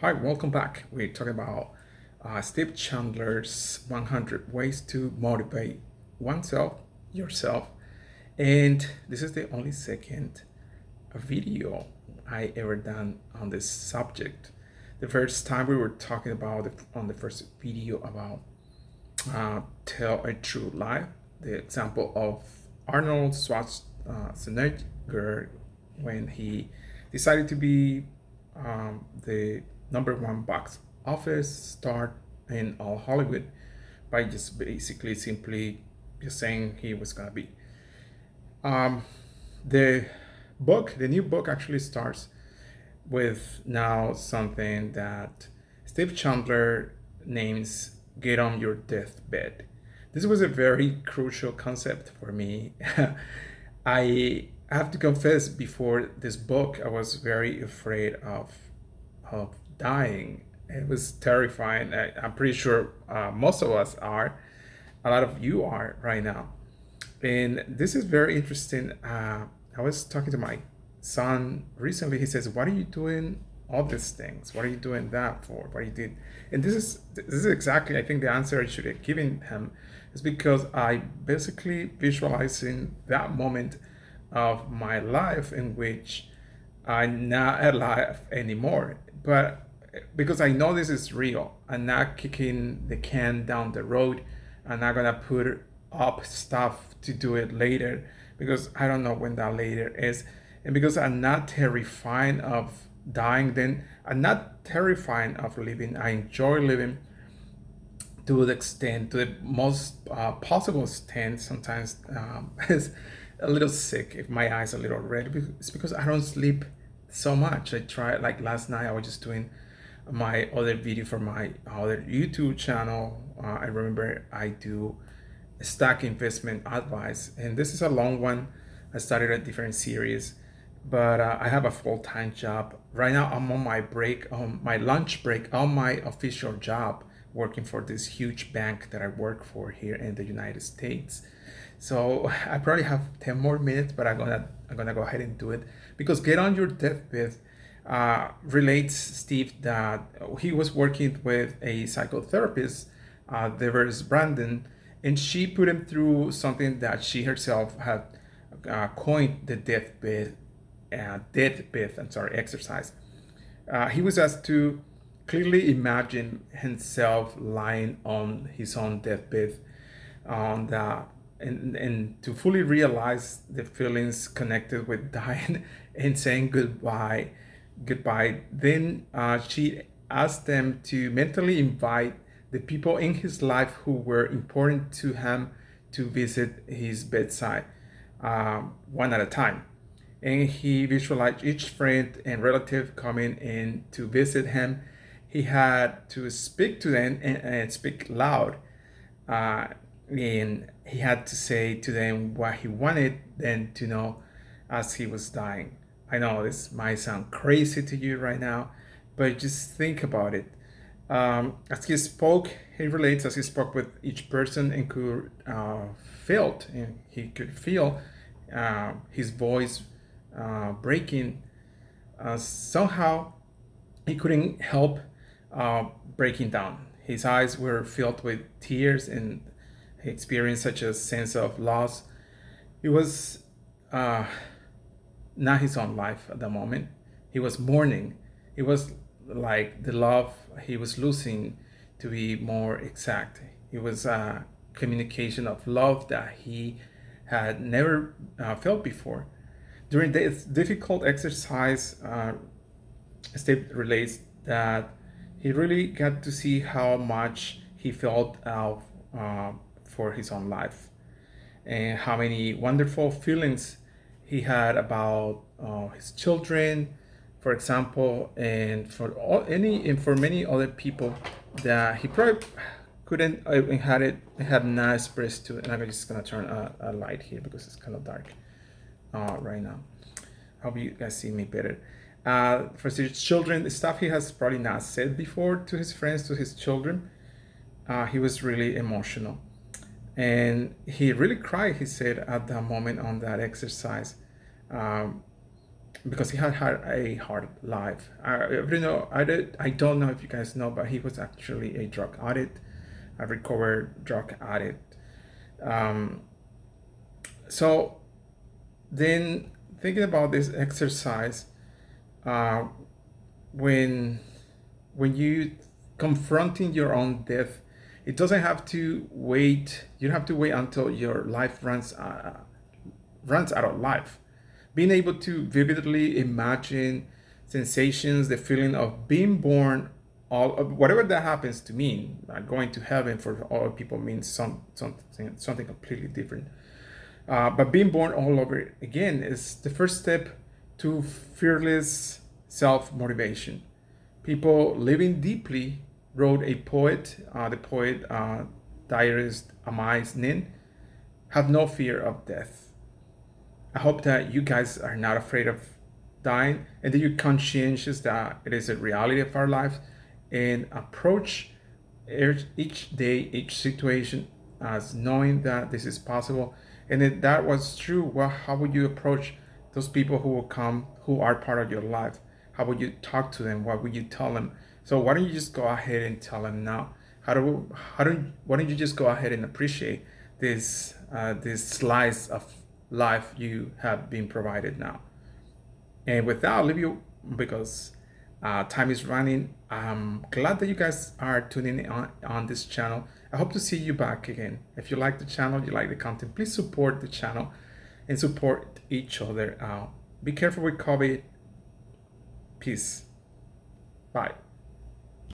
Hi, welcome back. We're talking about Steve Chandler's 100 Ways to Motivate Oneself, Yourself. And this is the only second video I ever done on this subject. The first time we were talking about on the first video about tell a true lie, the example of Arnold Schwarzenegger when he decided to be the number one box office star in all Hollywood by just basically simply just saying he was gonna be. Um, the the new book actually starts with now something that Steve Chandler names "Get on Your Deathbed." This was a very crucial concept for me. I have to confess, before this book, I was very afraid of dying. It was terrifying. I'm pretty sure most of us are. A lot of you are right now. And this is very interesting. I was talking to my son recently. He says, "What are you doing all these things? What are you doing that for? What you did?" And this is exactly, I think, the answer I should have given him is because I basically visualizing that moment of my life in which I'm not alive anymore. But because I know this is real, I'm not kicking the can down the road. I'm not gonna put up stuff to do it later because I don't know when that later is. And because I'm not terrified of dying, then I'm not terrified of living. I enjoy living to the extent, to the most possible extent. Sometimes it's a little sick if my eyes are a little red. It's because I don't sleep so much. I try, like last night, I was just doing my other video for my other YouTube channel. I remember I do stock investment advice, and this is a long one. I started a different series, but I have a full-time job right now. I'm on my break, on my lunch break, on my official job, working for this huge bank that I work for here in the United States. So I probably have 10 more minutes, but I'm gonna go ahead and do it because get on your deathbed relates Steve that he was working with a psychotherapist, there was Brandon, and she put him through something that she herself had coined the exercise. He was asked to clearly imagine himself lying on his own deathbed, on the and to fully realize the feelings connected with dying and saying goodbye. Then she asked them to mentally invite the people in his life who were important to him to visit his bedside, one at a time. And he visualized each friend and relative coming in to visit him. He had to speak to them and speak loud. Uh, and he had to say to them what he wanted them to know as he was dying. I know this might sound crazy to you right now, but just think about it. As he spoke, he relates as he spoke with each person and could felt, and he could feel his voice breaking. Somehow, he couldn't help breaking down. His eyes were filled with tears, and he experienced such a sense of loss. It was uh, not his own life at the moment. He was mourning. It was like the love he was losing, to be more exact. It was a communication of love that he had never felt before. During this difficult exercise, Steve relates that he really got to see how much he felt uh, for his own life and how many wonderful feelings he had about his children, for example, and for many other people that he probably couldn't had not expressed to. And I'm just gonna turn a light here because it's kind of dark right now. Hope you guys see me better. For his children, the stuff he has probably not said before to his friends, to his children, he was really emotional. And he really cried, he said, at that moment on that exercise. Um, because he had a hard life. I don't know if you guys know, but he was actually a drug addict, a recovered drug addict. Um, so then thinking about this exercise, uh, when you confronting your own death, it doesn't have to wait. You don't have to wait until your life runs out of life. Being able to vividly imagine sensations, the feeling of being born, all of whatever that happens to mean, going to heaven for all people means something completely different. But being born all over again is the first step to fearless self motivation. People living deeply wrote a poet, the poet diarist Amais Nin, have no fear of death. I hope that you guys are not afraid of dying and that you're conscientious that it is a reality of our lives and approach each day, each situation as knowing that this is possible. And if that was true, well, how would you approach those people who will come, who are part of your life? How would you talk to them? What would you tell them? So why don't you just go ahead and tell them now? Why don't you just go ahead and appreciate this slice of life you have been provided now? And with that, I'll leave you because time is running. I'm glad that you guys are tuning in on this channel. I hope to see you back again. If you like the channel, you like the content, please support the channel and support each other. Be careful with COVID. Peace. Bye.